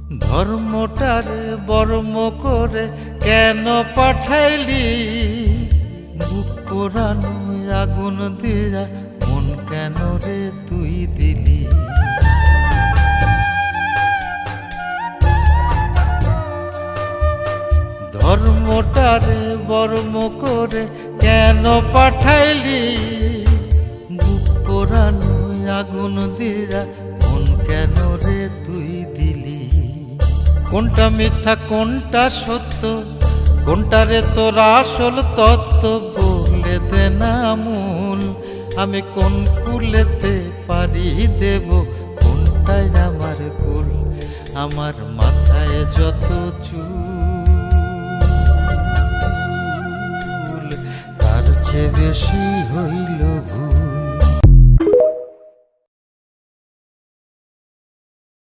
ধর্মটারে বর্ম করে কেন পাঠাইলি? বুক পোড়ানো আগুন দিয়া মন কেন রে তুই দিলি? ধর্মটারে বর্ম করে কেন পাঠাইলি? বুক পোড়ানো আগুন দিয়া মন কেন রে তুই দিলি? কোনটা মিথ্যা কোনটা সত্য, কোনটা রে তোর আসল তত্ত্ব বলে দে না মূল। আমি কোন কুলেতে পারি দেব, কোনটাই আমার কুল? আমার মাথায় যত চুল তার চেয়ে বেশি হইল ভুল।